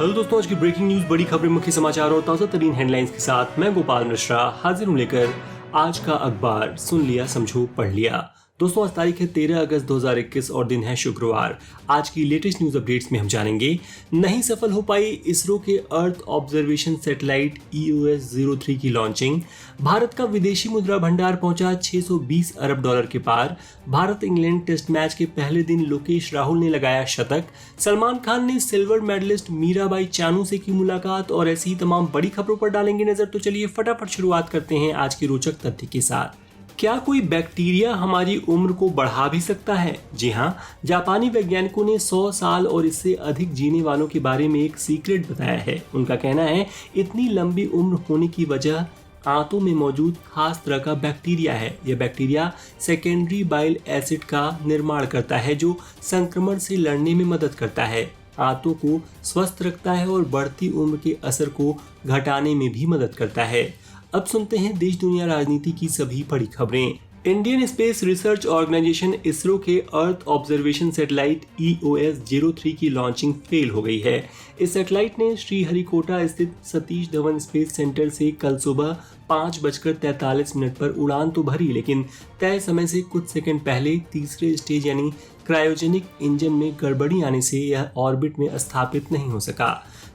Hello दोस्तों, आज की ब्रेकिंग न्यूज, बड़ी खबरें, मुख्य समाचार और ताजा तरीन हेडलाइंस के साथ मैं गोपाल मिश्रा हाजिर हूं लेकर आज का अखबार। सुन लिया, समझो, पढ़ लिया। दोस्तों, आज तारीख है 13 अगस्त 2021 और दिन है शुक्रवार। आज की लेटेस्ट न्यूज अपडेट्स में हम जानेंगे, नहीं सफल हो पाई इसरो के अर्थ ऑब्जर्वेशन सैटेलाइट EOS-03 की लॉन्चिंग। भारत का विदेशी मुद्रा भंडार पहुंचा 620 अरब डॉलर के पार। भारत इंग्लैंड टेस्ट मैच के पहले दिन लोकेश राहुल ने लगाया शतक। सलमान खान ने सिल्वर मेडलिस्ट मीराबाई चानू से की मुलाकात और ऐसी ही तमाम बड़ी खबरों पर डालेंगे नजर। तो चलिए फटाफट शुरुआत करते हैं आज की रोचक तथ्य के साथ। क्या कोई बैक्टीरिया हमारी उम्र को बढ़ा भी सकता है? जी हाँ, जापानी वैज्ञानिकों ने 100 साल और इससे अधिक जीने वालों के बारे में एक सीक्रेट बताया है। उनका कहना है, इतनी लंबी उम्र होने की वजह आंतों में मौजूद खास तरह का बैक्टीरिया है। यह बैक्टीरिया सेकेंडरी बाइल एसिड का निर्माण करता है जो संक्रमण से लड़ने में मदद करता है, आंतों को स्वस्थ रखता है और बढ़ती उम्र के असर को घटाने में भी मदद करता है। अब सुनते हैं देश दुनिया राजनीति की सभी बड़ी खबरें। Indian space research organisation ISRO के अर्थ ऑब्जर्वेशन सैटेलाइट EOS-03 की लॉन्चिंग फेल हो गई है। इस सैटेलाइट ने श्रीहरिकोटा स्थित सतीश धवन स्पेस सेंटर से कल सुबह 5:43 पर उड़ान तो भरी, लेकिन तय समय से कुछ सेकंड पहले तीसरे स्टेज यानी क्रायोजेनिक इंजन में गड़बड़ी आने से यह ऑर्बिट में स्थापित नहीं हो सका।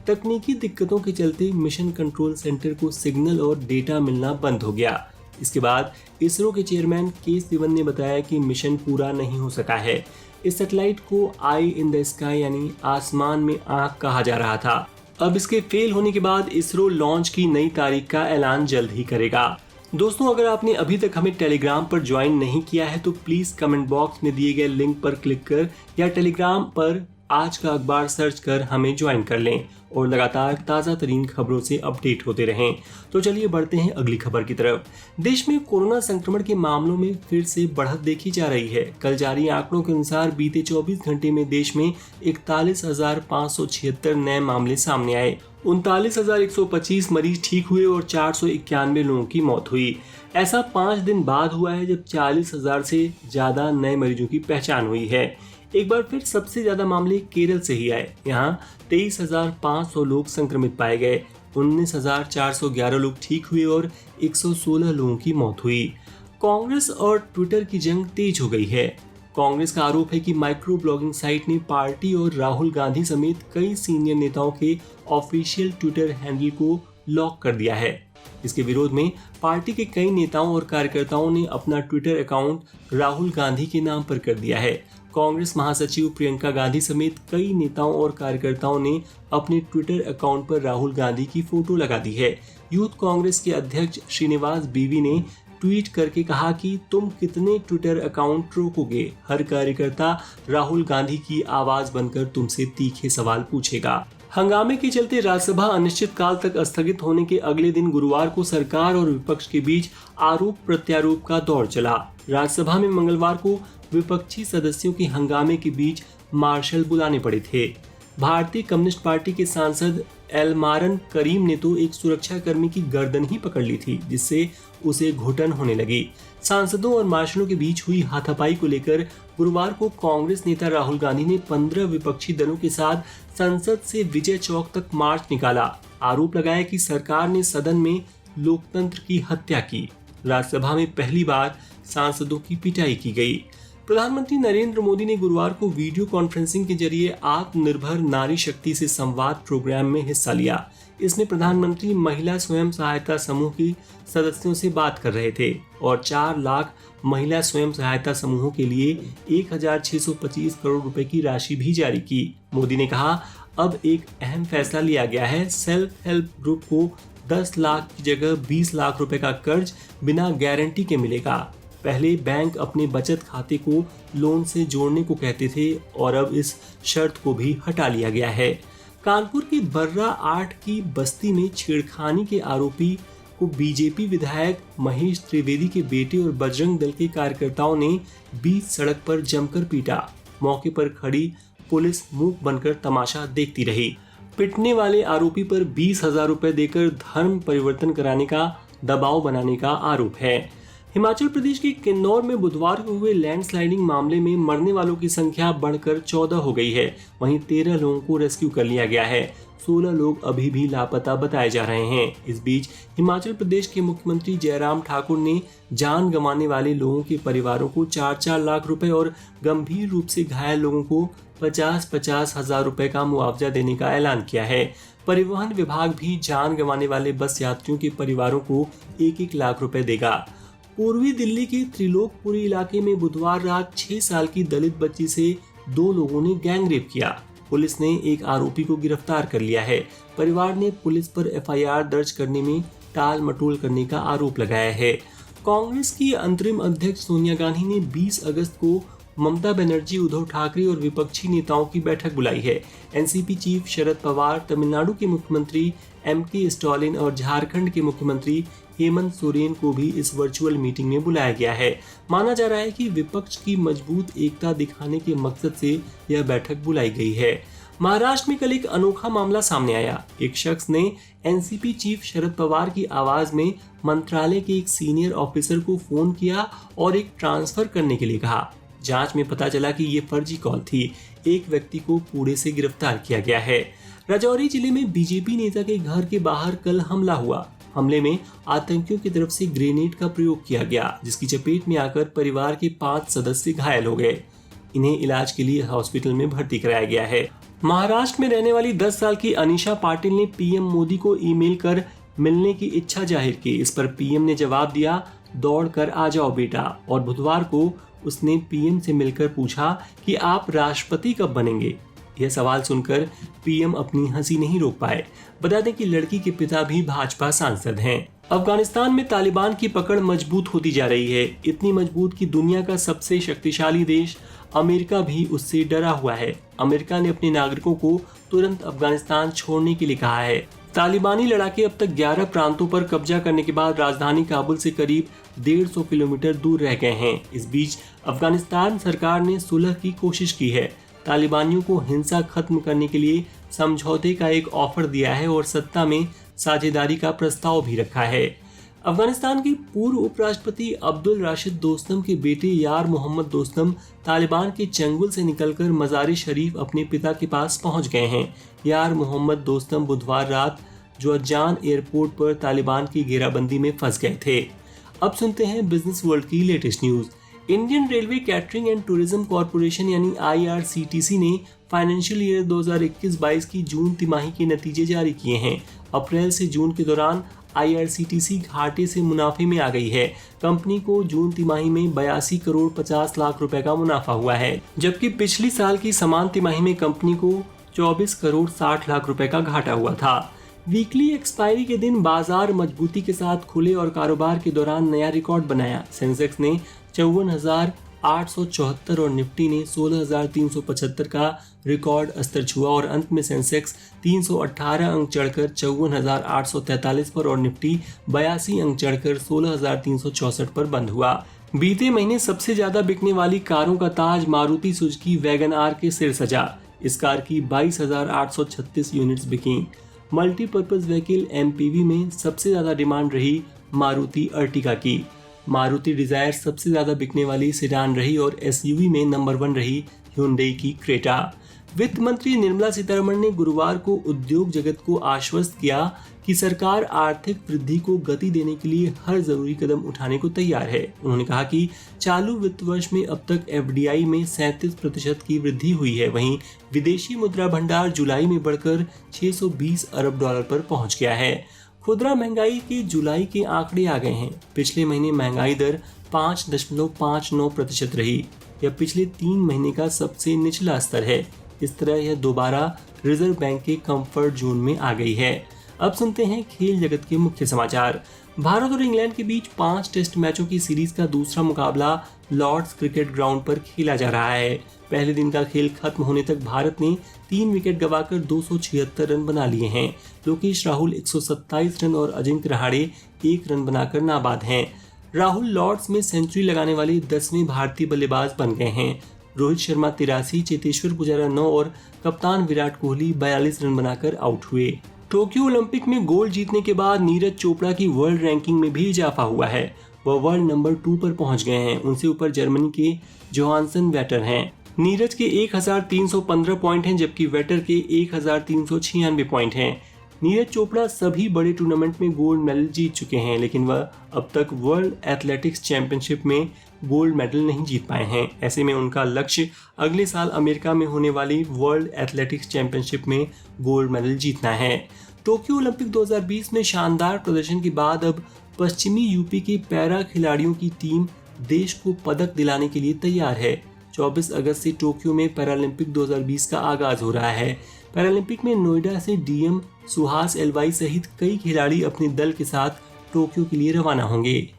तकनीकी दिक्कतों के चलते मिशन कंट्रोल सेंटर को सिग्नल और डेटा मिलना बंद हो गया। इसके बाद इसरो के चेयरमैन के सिवन ने बताया कि मिशन पूरा नहीं हो सका है। इस सैटेलाइट को आई इन द स्काई यानी आसमान में आंख कहा जा रहा था। अब इसके फेल होने के बाद इसरो लॉन्च की नई तारीख का ऐलान जल्द ही करेगा। दोस्तों, अगर आपने अभी तक हमें टेलीग्राम पर ज्वाइन नहीं किया है तो प्लीज कमेंट बॉक्स में दिए गए लिंक पर क्लिक कर या टेलीग्राम पर आज का अखबार सर्च कर हमें ज्वाइन कर लें और लगातार ताज़ा तरीन खबरों से अपडेट होते रहें। तो चलिए बढ़ते हैं अगली खबर की तरफ। देश में कोरोना संक्रमण के मामलों में फिर से बढ़त देखी जा रही है। कल जारी आंकड़ों के अनुसार बीते 24 घंटे में देश में 41,576 नए मामले सामने आए। 39,125 मरीज ठीक हुए और 491 लोगों की मौत हुई। ऐसा 5 दिन बाद हुआ है जब 40,000 से ज्यादा नए मरीजों की पहचान हुई है। एक बार फिर सबसे ज्यादा मामले केरल से ही आए। यहाँ 23,500 लोग संक्रमित पाए गए, 19,411 लोग ठीक हुए और 116 लोगों की मौत हुई। कांग्रेस और ट्विटर की जंग तेज हो गई है। कांग्रेस का आरोप है कि माइक्रो ब्लॉगिंग साइट ने पार्टी और राहुल गांधी समेत कई सीनियर नेताओं के ऑफिशियल ट्विटर हैंडल को लॉक कर दिया है। इसके विरोध में पार्टी के कई नेताओं और कार्यकर्ताओं ने अपना ट्विटर अकाउंट राहुल गांधी के नाम पर कर दिया है। कांग्रेस महासचिव प्रियंका गांधी समेत कई नेताओं और कार्यकर्ताओं ने अपने ट्विटर अकाउंट पर राहुल गांधी की फोटो लगा दी है। यूथ कांग्रेस के अध्यक्ष श्रीनिवास बीवी ने ट्वीट करके कहा कि तुम कितने ट्विटर अकाउंट रोकोगे, हर कार्यकर्ता राहुल गांधी की आवाज बनकर तुमसे तीखे सवाल पूछेगा। हंगामे के चलते राज्यसभा अनिश्चितकाल तक स्थगित होने के अगले दिन गुरुवार को सरकार और विपक्ष के बीच आरोप प्रत्यारोप का दौर चला। राज्यसभा में मंगलवार को विपक्षी सदस्यों के हंगामे के बीच मार्शल बुलाने पड़े थे। भारतीय कम्युनिस्ट पार्टी के सांसद एलमारन करीम ने तो एक सुरक्षा कर्मी की गर्दन ही पकड़ ली थी, जिससे उसे घुटन होने लगी। सांसदों और मार्शलों के बीच हुई हाथापाई को लेकर गुरुवार को कांग्रेस नेता राहुल गांधी ने 15 विपक्षी दलों के साथ संसद से विजय चौक तक मार्च निकाला। आरोप लगाया कि सरकार ने सदन में लोकतंत्र की हत्या की। राज्यसभा में पहली बार सांसदों की पिटाई की गई। प्रधानमंत्री नरेंद्र मोदी ने गुरुवार को वीडियो कॉन्फ्रेंसिंग के जरिए आत्मनिर्भर नारी शक्ति से संवाद प्रोग्राम में हिस्सा लिया। इसमें प्रधानमंत्री महिला स्वयं सहायता समूह की सदस्यों से बात कर रहे थे और 4 लाख महिला स्वयं सहायता समूहों के लिए 1,625 करोड़ रुपए की राशि भी जारी की। मोदी ने कहा, अब एक अहम फैसला लिया गया है। सेल्फ हेल्प ग्रुप को 10 लाख की जगह 20 लाख रुपए का कर्ज बिना गारंटी के मिलेगा। पहले बैंक अपने बचत खाते को लोन से जोड़ने को कहते थे और अब इस शर्त को भी हटा लिया गया है। कानपुर की बर्रा 8 की बस्ती में छेड़खानी के आरोपी को बीजेपी विधायक महेश त्रिवेदी के बेटे और बजरंग दल के कार्यकर्ताओं ने बीच सड़क पर जमकर पीटा। मौके पर खड़ी पुलिस मूक बनकर तमाशा देखती रही। पिटने वाले आरोपी पर 20,000 रुपए देकर धर्म परिवर्तन कराने का दबाव बनाने का आरोप है। हिमाचल प्रदेश के किन्नौर में बुधवार को हुए लैंडस्लाइडिंग मामले में मरने वालों की संख्या बढ़कर 14 हो गई है। वहीं 13 लोगों को रेस्क्यू कर लिया गया है। 16 लोग अभी भी लापता बताए जा रहे हैं। इस बीच हिमाचल प्रदेश के मुख्यमंत्री जयराम ठाकुर ने जान गंवाने वाले लोगों के परिवारों को 4-4 लाख रुपए और गंभीर रूप से घायल लोगों को 50-50 हजार रुपए का मुआवजा देने का ऐलान किया है। परिवहन विभाग भी जान गंवाने वाले बस यात्रियों के परिवारों को 1-1 लाख रुपए देगा। पूर्वी दिल्ली के त्रिलोकपुरी इलाके में बुधवार रात 6 साल की दलित बच्ची से 2 लोगों ने गैंगरेप किया। पुलिस ने एक आरोपी को गिरफ्तार कर लिया है। परिवार ने पुलिस पर एफआईआर दर्ज करने में टाल मटोल करने का आरोप लगाया है। कांग्रेस की अंतरिम अध्यक्ष सोनिया गांधी ने 20 अगस्त को ममता बनर्जी, उद्धव ठाकरे और विपक्षी नेताओं की बैठक बुलाई है। एनसीपी चीफ शरद पवार, तमिलनाडु के मुख्यमंत्री एमके स्टालिन और झारखंड के मुख्यमंत्री हेमंत सोरेन को भी इस वर्चुअल मीटिंग में बुलाया गया है। माना जा रहा है कि विपक्ष की मजबूत एकता दिखाने के मकसद से यह बैठक बुलाई गई है। महाराष्ट्र में कल एक अनोखा मामला सामने आया। एक शख्स ने एनसीपी चीफ शरद पवार की आवाज में मंत्रालय के एक सीनियर ऑफिसर को फोन किया और एक ट्रांसफर करने के लिए कहा। जांच में पता चला कि ये फर्जी कॉल थी। एक व्यक्ति को पुणे से गिरफ्तार किया गया है। राजौरी जिले में बीजेपी नेता के घर के बाहर कल हमला हुआ। हमले में आतंकियों की तरफ से ग्रेनेड का प्रयोग किया गया, जिसकी चपेट में आकर परिवार के 5 सदस्य घायल हो गए। इन्हें इलाज के लिए हॉस्पिटल में भर्ती कराया गया है। महाराष्ट्र में रहने वाली 10 साल की अनीशा पाटिल ने पीएम मोदी को ईमेल कर मिलने की इच्छा जाहिर की। इस पर पीएम ने जवाब दिया, दौड़ कर आ जाओ बेटा। और बुधवार को उसने पीएम से मिलकर पूछा कि आप राष्ट्रपति कब बनेंगे। यह सवाल सुनकर पीएम अपनी हंसी नहीं रोक पाए। बता दें कि लड़की के पिता भी भाजपा सांसद हैं। अफगानिस्तान में तालिबान की पकड़ मजबूत होती जा रही है। इतनी मजबूत कि दुनिया का सबसे शक्तिशाली देश अमेरिका भी उससे डरा हुआ है। अमेरिका ने अपने नागरिकों को तुरंत अफगानिस्तान छोड़ने के लिए कहा है। तालिबानी लड़ाके अब तक 11 प्रांतों पर कब्जा करने के बाद राजधानी काबुल से करीब 150 किलोमीटर दूर रह गए हैं। इस बीच अफगानिस्तान सरकार ने सुलह की कोशिश की है। तालिबानियों को हिंसा खत्म करने के लिए समझौते का एक ऑफर दिया है और सत्ता में साझेदारी का प्रस्ताव भी रखा है। अफगानिस्तान के पूर्व उपराष्ट्रपति अब्दुल राशिद दोस्तम के बेटे यार मोहम्मद दोस्तम तालिबान के चंगुल से निकलकर मज़ार शरीफ अपने पिता के पास पहुंच गए हैं। यार मोहम्मद दोस्तम बुधवार रात जोअजान एयरपोर्ट पर तालिबान की घेराबंदी में फंस गए थे। अब सुनते हैं बिजनेस वर्ल्ड की latest news. Indian railway catering and tourism corporation यानी IRCTC ने फाइनेंशियल ईयर 2021-22 की जून तिमाही के नतीजे जारी किए हैं। अप्रैल से जून के दौरान IRCTC घाटे से मुनाफे में आ गई है। कंपनी को जून तिमाही में 82 करोड़ 50 लाख रुपए का मुनाफा हुआ है, जबकि पिछली साल की समान तिमाही में कंपनी को 24 करोड़ 60 लाख रुपए का घाटा हुआ था। वीकली एक्सपायरी के दिन बाजार मजबूती के साथ खुले और कारोबार के दौरान नया रिकॉर्ड बनाया। सेंसेक्स ने 54,874 और निफ्टी ने 16,375 का रिकॉर्ड स्तर छुआ और अंत में सेंसेक्स 318 अंक चढ़कर 54,843 पर और निफ्टी 82 अंक चढ़कर 16,364 पर बंद हुआ। बीते महीने सबसे ज्यादा बिकने वाली कारों का ताज मारुति सुजुकी वैगन आर के सिर सजा। इस कार की 22,836 यूनिट्स बिकी। मल्टीपर्पज व्हीकल MPV में सबसे ज्यादा डिमांड रही मारुति अर्टिगा की। मारुति डिजायर सबसे ज्यादा बिकने वाली सेडान रही और SUV में नंबर 1 रही ह्युंडई की क्रेटा। वित्त मंत्री निर्मला सीतारमण ने गुरुवार को उद्योग जगत को आश्वस्त किया कि सरकार आर्थिक वृद्धि को गति देने के लिए हर जरूरी कदम उठाने को तैयार है। उन्होंने कहा कि चालू वित्त वर्ष में अब तक FDI में 37% की वृद्धि हुई है। वहीं विदेशी मुद्रा भंडार जुलाई में बढ़कर 620 अरब डॉलर पर पहुंच गया है। खुदरा महंगाई के जुलाई के आंकड़े आ गए हैं। पिछले महीने महंगाई दर 5.59% रही। यह पिछले 3 महीने का सबसे निचला स्तर है। इस तरह यह दोबारा रिजर्व बैंक के कंफर्ट जोन में आ गई है। अब सुनते हैं खेल जगत के मुख्य समाचार। भारत और इंग्लैंड के बीच 5 टेस्ट मैचों की सीरीज का दूसरा मुकाबला लॉर्ड्स क्रिकेट ग्राउंड पर खेला जा रहा है। पहले दिन का खेल खत्म होने तक भारत ने 3 विकेट गंवाकर 276 रन बना लिए हैं। लोकेश राहुल 127 रन और अजिंक्य रहाणे 1 रन बनाकर नाबाद हैं। राहुल लॉर्ड्स में सेंचुरी लगाने वाले 10वें भारतीय बल्लेबाज बन गए हैं। रोहित शर्मा 83, चेतेश्वर पुजारा 9 और कप्तान विराट कोहली 42 रन बनाकर आउट हुए। टोक्यो ओलंपिक में गोल्ड जीतने के बाद नीरज चोपड़ा की वर्ल्ड रैंकिंग में भी इजाफा हुआ है। वह वर्ल्ड नंबर 2 पर पहुंच गए हैं। उनसे ऊपर जर्मनी के जोहानसन वेटर हैं। नीरज के 1315 पॉइंट हैं, जबकि वेटर के 1396 पॉइंट हैं। नीरज चोपड़ा सभी बड़े टूर्नामेंट में गोल्ड मेडल जीत चुके हैं, लेकिन वह अब तक वर्ल्ड एथलेटिक्स चैंपियनशिप में गोल्ड मेडल नहीं जीत पाए हैं। ऐसे में उनका लक्ष्य अगले साल अमेरिका में होने वाली वर्ल्ड एथलेटिक्स चैंपियनशिप में गोल्ड मेडल जीतना है। टोक्यो ओलंपिक 2020 में शानदार प्रदर्शन के बाद अब पश्चिमी यूपी के पैरा खिलाड़ियों की टीम देश को पदक दिलाने के लिए तैयार है। 24 अगस्त से टोक्यो में पैरालंपिक 2020 का आगाज हो रहा है। पैरालंपिक में नोएडा से डीएम सुहास एलवाई सहित कई खिलाड़ी अपने दल के साथ टोक्यो के लिए रवाना होंगे।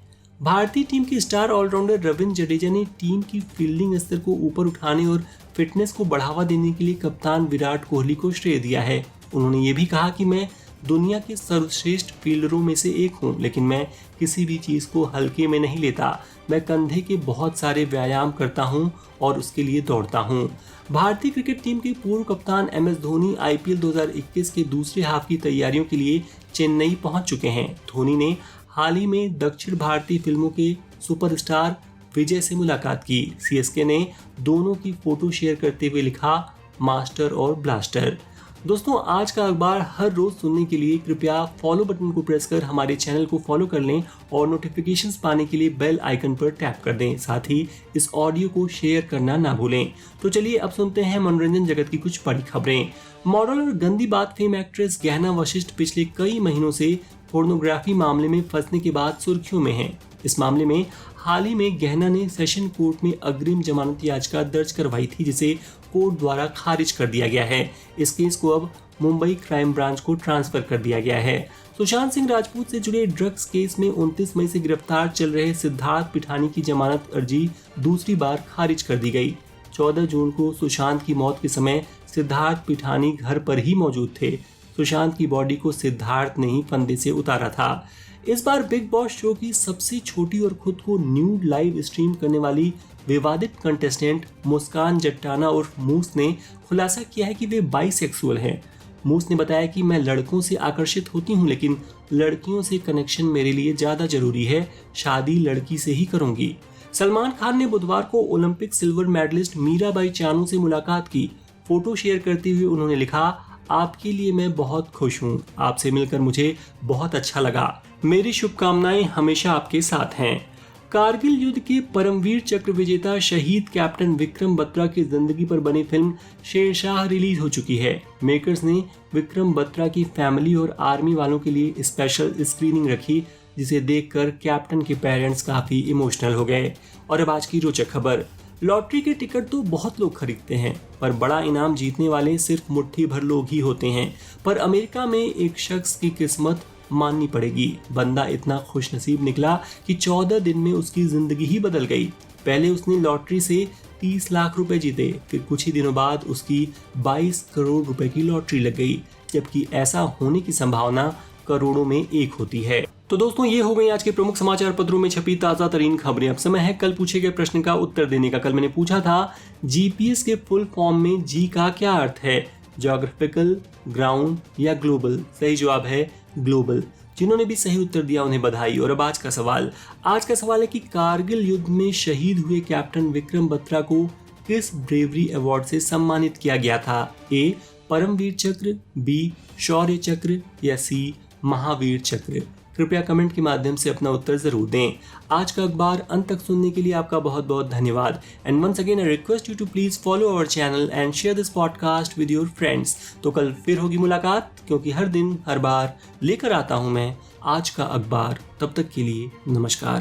भारतीय टीम के स्टार ऑलराउंडर रविंद्र जडेजा ने टीम की फील्डिंग स्तर को ऊपर उठाने और फिटनेस को बढ़ावा देने के लिए कप्तान विराट कोहली को श्रेय दिया है। उन्होंने ये भी कहा कि मैं दुनिया के सर्वश्रेष्ठ फील्डरों में से एक हूं, लेकिन मैं किसी भी चीज़ को हल्के में नहीं लेता। मैं कंधे के बहुत सारे व्यायाम करता हूं और उसके लिए दौड़ता हूं। भारतीय क्रिकेट टीम के पूर्व कप्तान MS धोनी IPL 2021 के दूसरे हाफ की तैयारियों के लिए चेन्नई पहुंच चुके हैं। धोनी ने हाल ही में दक्षिण भारतीय फिल्मों के सुपरस्टार विजय से मुलाकात की। CSK ने दोनों की फोटो शेयर करते हुए लिखा, मास्टर और ब्लास्टर। दोस्तों, आज का अखबार हर रोज सुनने के लिए कृपया फॉलो बटन को प्रेस कर हमारे चैनल को फॉलो कर लें और नोटिफिकेशंस पाने के लिए बेल आइकन पर टैप कर दें। साथ ही इस ऑडियो को शेयर करना ना भूलें। तो चलिए अब सुनते हैं मनोरंजन जगत की कुछ बड़ी खबरें। मॉडल और गंदी बात फेम एक्ट्रेस गहना वशिष्ठ पिछले कई महीनों से पोर्नोग्राफी मामले में फंसने के बाद सुर्खियों में है। इस मामले में हाल ही में गहना ने सेशन कोर्ट में अग्रिम जमानत याचिका दर्ज करवाई थी, जिसे कोर्ट द्वारा खारिज कर दिया गया है। इस केस को अब मुंबई क्राइम ब्रांच को ट्रांसफर कर दिया गया है। सुशांत सिंह राजपूत से जुड़े ड्रग्स केस में 29 मई से गिरफ्तार चल रहे सिद्धार्थ पिठानी की जमानत अर्जी दूसरी बार खारिज कर दी गई। 14 जून को सुशांत की मौत के समय सिद्धार्थ पिठानी घर पर ही मौजूद थे। सुशांत की बॉडी को सिद्धार्थ ने ही फंदे से उतारा था। इस बार बिग बॉस शो की सबसे छोटी और खुद को न्यूड लाइव स्ट्रीम करने वाली विवादित कंटेस्टेंट मुस्कान जट्टाना उर्फ मूस ने खुलासा किया है कि वे बाइसेक्सुअल हैं। मूस ने बताया कि मैं लड़कों से आकर्षित होती हूं, लेकिन लड़कियों से कनेक्शन मेरे लिए ज्यादा जरूरी है। शादी लड़की से ही करूंगी। सलमान खान ने बुधवार को Olympic silver medallist Mirabai Chanu से मुलाकात की। फोटो शेयर करते हुए उन्होंने लिखा, आपके लिए मैं बहुत खुश हूँ। आपसे मिलकर मुझे बहुत अच्छा लगा। मेरी शुभकामनाएं हमेशा आपके साथ हैं। कारगिल युद्ध के परमवीर चक्र विजेता शहीद कैप्टन विक्रम बत्रा की जिंदगी पर बनी फिल्म शेरशाह रिलीज हो चुकी है। मेकर्स ने विक्रम बत्रा की फैमिली और आर्मी वालों के लिए स्पेशल स्क्रीनिंग रखी, जिसे देखकर कैप्टन के पेरेंट्स काफी इमोशनल हो गए। और अब आज की रोचक खबर। लॉटरी के टिकट तो बहुत लोग खरीदते हैं, पर बड़ा इनाम जीतने वाले सिर्फ मुट्ठी भर लोग ही होते हैं। पर अमेरिका में एक शख्स की किस्मत माननी पड़ेगी। बंदा इतना खुशनसीब निकला कि 14 दिन में उसकी जिंदगी ही बदल गई। पहले उसने लॉटरी से 30 लाख रुपए जीते, फिर कुछ ही दिनों बाद उसकी 22 करोड़ रुपए की लॉटरी लग गई, जबकि ऐसा होने की संभावना करोड़ों में एक होती है। तो दोस्तों, ये हो गई आज के प्रमुख समाचार पत्रों में छपी ताजा तरीन खबरें। अब समय है कल पूछे गए प्रश्न का उत्तर देने का। कल मैंने पूछा था GPS के फुल फॉर्म में G का क्या अर्थ है, ज्योग्राफिकल, ग्राउंड या ग्लोबल। सही जवाब है ग्लोबल। जिन्होंने भी सही उत्तर दिया उन्हें बधाई। और अब आज का सवाल है कि कारगिल युद्ध में शहीद हुए कैप्टन विक्रम बत्रा को किस ब्रेवरी अवार्ड से सम्मानित किया गया था। A परमवीर चक्र, B शौर्य चक्र या C महावीर चक्र। कृपया कमेंट के माध्यम से अपना उत्तर जरूर दें। आज का अखबार अंत तक सुनने के लिए आपका बहुत बहुत धन्यवाद। And once again I request you to please follow our channel and share this podcast with your friends. तो कल फिर होगी मुलाकात, क्योंकि हर दिन हर बार लेकर आता हूं मैं आज का अखबार। तब तक के लिए नमस्कार।